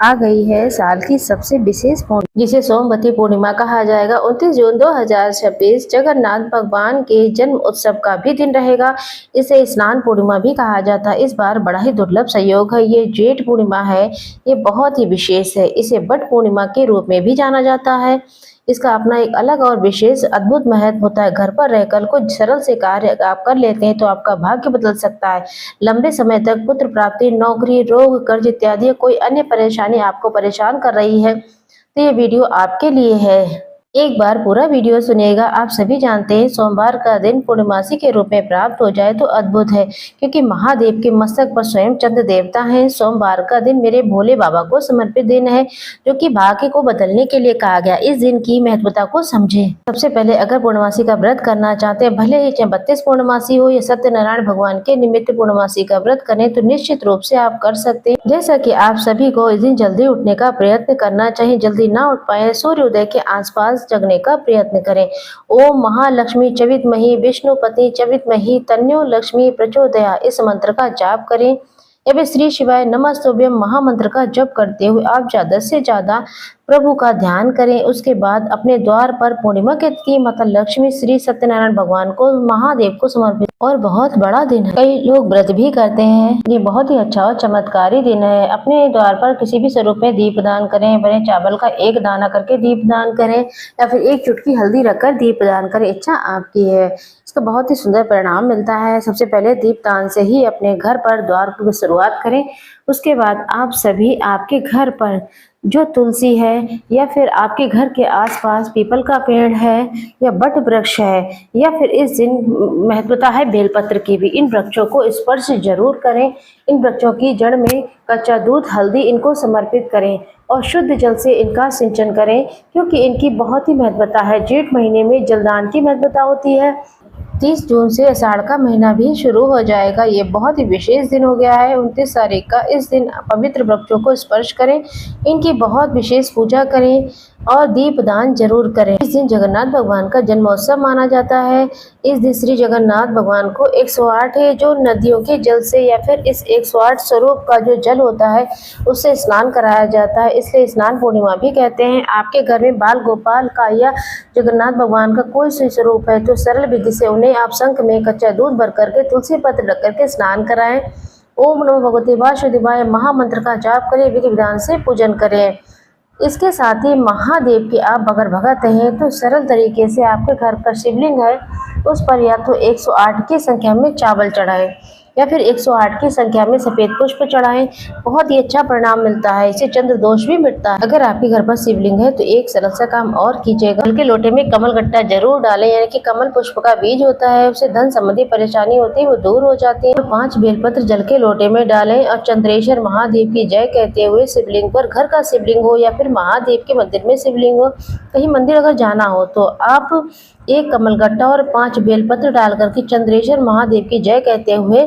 आ गई है साल की सबसे विशेष पूर्णिमा, जिसे सोमवती पूर्णिमा कहा जाएगा। 29 जून 2026 जगन्नाथ भगवान के जन्म उत्सव का भी दिन रहेगा। इसे स्नान पूर्णिमा भी कहा जाता है। इस बार बड़ा ही दुर्लभ संयोग है। ये जेठ पूर्णिमा है। ये बहुत ही विशेष है। इसे बट पूर्णिमा के रूप में भी जाना जाता है। इसका अपना एक अलग और विशेष अद्भुत महत्व होता है। घर पर रहकर कुछ सरल से कार्य आप कर लेते हैं तो आपका भाग्य बदल सकता है। लंबे समय तक पुत्र प्राप्ति, नौकरी, रोग, कर्ज इत्यादि कोई अन्य परेशानी आपको परेशान कर रही है तो ये वीडियो आपके लिए है। एक बार पूरा वीडियो सुनिएगा। आप सभी जानते हैं सोमवार का दिन पूर्णमासी के रूप में प्राप्त हो जाए तो अद्भुत है, क्योंकि महादेव के मस्तक पर स्वयं चंद्र देवता हैं। सोमवार का दिन मेरे भोले बाबा को समर्पित दिन है, जो कि भाग्य को बदलने के लिए कहा गया। इस दिन की महत्वता को समझे। सबसे पहले अगर पूर्णमासी का व्रत करना चाहते हैं, भले ही चाहे 32 पूर्णमासी हो या सत्यनारायण भगवान के निमित्त पूर्णमासी का व्रत करें, तो निश्चित रूप से आप कर सकते हैं। जैसा कि आप सभी को इस दिन जल्दी उठने का प्रयत्न करना चाहिए। जल्दी ना उठ पाए, सूर्योदय के आसपास जगने का प्रयत्न करें। ओम महालक्ष्मी चवितमही विष्णुपति चवितमही तन्यो लक्ष्मी प्रचोदया, इस मंत्र का जाप करें। या फिर श्री शिवाय नमस्तुभ्यम महामंत्र का जप करते हुए आप ज्यादा से ज्यादा प्रभु का ध्यान करें। उसके बाद अपने द्वार पर पूर्णिमा के तिथि माता लक्ष्मी, श्री सत्यनारायण भगवान को, महादेव को समर्पित और बहुत बड़ा दिन है। कई लोग व्रत भी करते हैं। ये बहुत ही अच्छा और चमत्कारी दिन है। अपने द्वार पर किसी भी स्वरूप में दीप दान करें। बने चावल का एक दाना करके दीप दान करें या फिर एक चुटकी हल्दी रखकर दीप दान करें। इच्छा आपकी है। इसका बहुत ही सुंदर परिणाम मिलता है। सबसे पहले दीप दान से ही अपने घर पर द्वार की शुरुआत करें। उसके बाद आप सभी आपके घर पर जो तुलसी है या फिर आपके घर के आसपास पीपल का पेड़ है या बट वृक्ष है या फिर इस दिन महत्वता है बेलपत्र की भी, इन वृक्षों को स्पर्श जरूर करें। इन वृक्षों की जड़ में कच्चा दूध, हल्दी इनको समर्पित करें और शुद्ध जल से इनका सिंचन करें, क्योंकि इनकी बहुत ही महत्वता है। जेठ महीने में जलदान की महत्वता होती है। 30 जून से आषाढ़ का महीना भी शुरू हो जाएगा। ये बहुत ही विशेष दिन हो गया है 29 तारीख का। इस दिन पवित्र वृक्षों को स्पर्श करें, इनकी बहुत विशेष पूजा करें और दीप दान जरूर करें। इस दिन जगन्नाथ भगवान का जन्मोत्सव माना जाता है। इस दिन श्री जगन्नाथ भगवान को 108 है जो नदियों के जल से या फिर इस 108 स्वरूप का जो जल होता है उससे स्नान कराया जाता है, इसलिए स्नान पूर्णिमा भी कहते हैं। आपके घर में बाल गोपाल का या जगन्नाथ भगवान का कोई सी स्वरूप है तो सरल विधि से उन्हें आप शंख में कच्चा दूध भर करके तुलसी पत्र रख करके स्नान कराएं। ओम नमो भगवते वासुदेवाय महामंत्र का जाप करें, विधि विधान से पूजन करें। इसके साथ ही महादेव की आप अगर भगत हैं तो सरल तरीके से आपके घर पर शिवलिंग है उस पर या तो 108 की संख्या में चावल चढ़ाएं या फिर 108 की संख्या में सफेद पुष्प चढ़ाएं। बहुत ही अच्छा परिणाम मिलता है। इससे चंद्र दोष भी मिटता है। अगर आपके घर पर शिवलिंग है तो एक सरल सा काम और कीजिएगा। जल के लोटे में कमल गट्टा जरूर डालें, यानी कि कमल पुष्प का बीज होता है, उससे धन संबंधी परेशानी होती है वो दूर हो जाती है। तो 5 बेलपत्र जल के लोटे में डालें और चंद्रेश्वर महादेव की जय कहते हुए शिवलिंग पर, घर का शिवलिंग हो या फिर महादेव के मंदिर में शिवलिंग हो, कहीं मंदिर अगर जाना हो तो आप एक कमलगट्टा और 5 बेलपत्र डालकर के चंद्रेश्वर महादेव की जय कहते हुए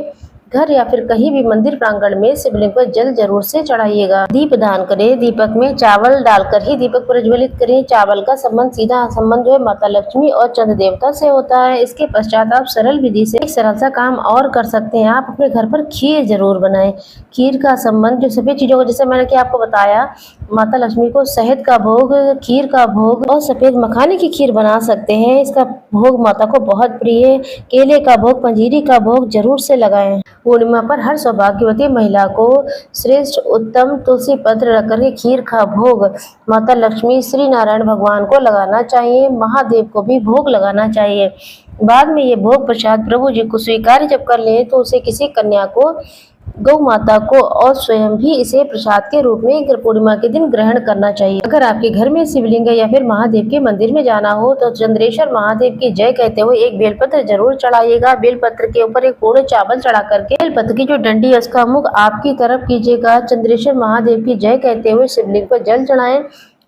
घर या फिर कहीं भी मंदिर प्रांगण में शिवलिंग पर जल जरूर से चढ़ाइएगा। दीप दान करें। दीपक में चावल डालकर ही दीपक प्रज्वलित करें। चावल का संबंध, सीधा संबंध जो है माता लक्ष्मी और चंद्र देवता से होता है। इसके पश्चात आप सरल विधि से एक सरल सा काम और कर सकते हैं। आप अपने घर पर खीर जरूर बनाएं। खीर का संबंध जो सफेद चीजों का, जैसे मैंने कि आपको बताया, माता लक्ष्मी को शहद का भोग, खीर का भोग और सफेद मखाने की खीर बना सकते हैं। इसका भोग माता को बहुत प्रिय है। केले का भोग, पंजीरी का भोग जरूर से लगाएं। पूर्णिमा पर हर सौभाग्यवती महिला को श्रेष्ठ उत्तम तुलसी पत्र रखकर के खीर का भोग माता लक्ष्मी, श्री नारायण भगवान को लगाना चाहिए। महादेव को भी भोग लगाना चाहिए। बाद में ये भोग प्रसाद प्रभु जी को स्वीकार जब कर ले तो उसे किसी कन्या को, गौ माता को और स्वयं भी इसे प्रसाद के रूप में पूर्णिमा के दिन ग्रहण करना चाहिए। अगर आपके घर में शिवलिंग है या फिर महादेव के मंदिर में जाना हो तो चंद्रेश्वर महादेव की जय कहते हुए एक बेलपत्र जरूर चढ़ाइएगा। बेलपत्र के ऊपर एक पूर्ण चावल चढ़ा करके बेलपत्र की जो डंडी है उसका मुख आपकी तरफ कीजिएगा। चंद्रेश्वर महादेव की जय कहते हुए शिवलिंग पर जल चढ़ाएं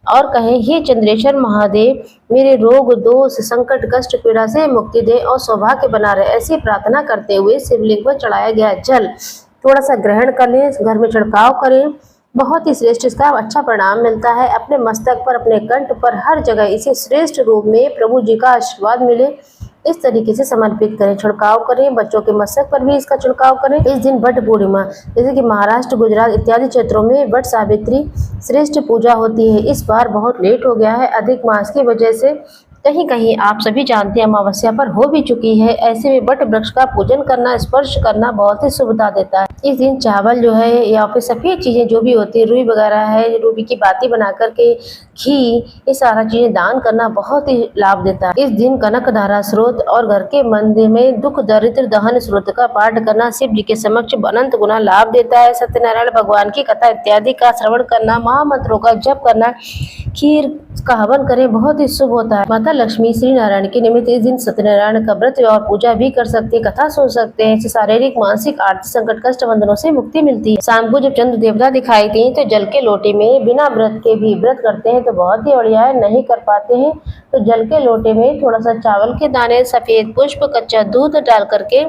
और कहें, हे चंद्रेश्वर महादेव, मेरे रोग, दोष, संकट, कष्ट, पीड़ा से मुक्ति दे और सौभाग्य बना रहे। ऐसी प्रार्थना करते हुए शिवलिंग पर चढ़ाया गया जल थोड़ा सा ग्रहण कर लें, घर में छिड़काव करें। बहुत ही श्रेष्ठ इसका अच्छा परिणाम मिलता है। अपने मस्तक पर, अपने कंठ पर, हर जगह इसे श्रेष्ठ रूप में प्रभु जी का आशीर्वाद मिले इस तरीके से समर्पित करें, छिड़काव करें। बच्चों के मस्तक पर भी इसका छिड़काव करें। इस दिन वट पूर्णिमा, जैसे कि महाराष्ट्र, गुजरात इत्यादि क्षेत्रों में वट सावित्री श्रेष्ठ पूजा होती है। इस बार बहुत लेट हो गया है, अधिक मास की वजह से कहीं कहीं आप सभी जानते हैं अमावस्या पर हो भी चुकी है। ऐसे में वट वृक्ष का पूजन करना, स्पर्श करना बहुत ही शुभता देता है। इस दिन चावल जो है या फिर सफ़ेद चीज़ें जो भी होती है, रुई वगैरह है, रूबी की बाती बना करके, घी, ये सारा चीज़ें दान करना बहुत ही लाभ देता है। इस दिन कनक धारा स्रोत और घर के मंदिर में दुख दरिद्र दहन स्रोत का पाठ करना शिव जी के समक्ष अनंत गुना लाभ देता है। सत्यनारायण भगवान की कथा इत्यादि का श्रवण करना, महामंत्रों का जप करना, खीर का हवन करें, बहुत ही शुभ होता है। माता लक्ष्मी श्री नारायण के निमित्त इस दिन सत्यनारायण का व्रत और पूजा भी कर सकते हैं, कथा सुन सकते हैं। इससे शारीरिक, मानसिक, आर्थिक संकट, कष्ट बंधनों से मुक्ति मिलती है। शाम को जब चंद्र देवता दिखाई दें तो जल के लोटे में बिना व्रत के भी व्रत करते हैं तो बहुत ही बढ़िया है। नहीं कर पाते हैं तो जल के लोटे में थोड़ा सा चावल के दाने, सफेद पुष्प, कच्चा दूध डाल करके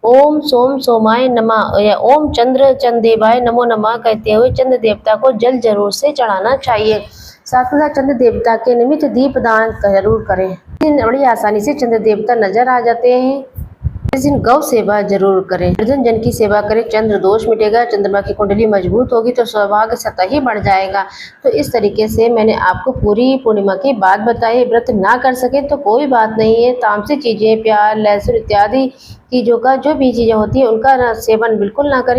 ओम सोम सोमाय नमः या ओम चंद्र चंदेवाय नमो नमः कहते हुए चंद्र देवता को जल जरूर से चढ़ाना चाहिए। साथ ही साथ चंद्र देवता के निमित्त दीप दान जरूर करें। इस दिन बड़ी आसानी से चंद्र देवता नजर आ जाते हैं। इस दिन गौ सेवा जरूर करें, निर्धन जन की सेवा करें, चंद्र दोष मिटेगा, चंद्रमा की कुंडली मजबूत होगी तो सौभाग्य स्वतः ही बढ़ जाएगा। तो इस तरीके से मैंने आपको पूरी पूर्णिमा की बात बताई। व्रत ना कर सके तो कोई बात नहीं है, तामसिक चीजें, प्याज, लहसुन इत्यादि चीजों का जो भी चीजें होती है उनका सेवन बिल्कुल ना करें।